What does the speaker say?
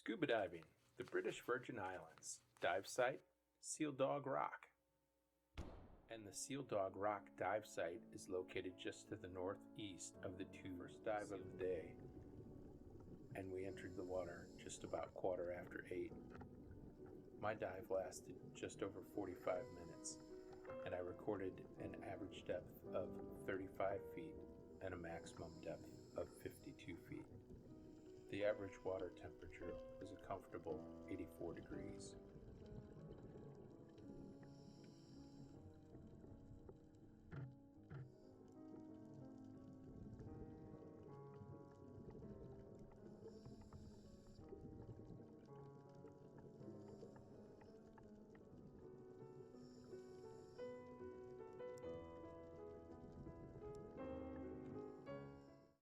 Scuba diving, the British Virgin Islands. Dive site, Seal Dog Rock. And the Seal Dog Rock dive site is located just to the northeast of the first dive of the day. And we entered the water just about 8:15. My dive lasted just over 45 minutes, and I recorded an average depth of 35 feet and a maximum depth of 52 feet. The average water temperature was a comfortable 84 degrees.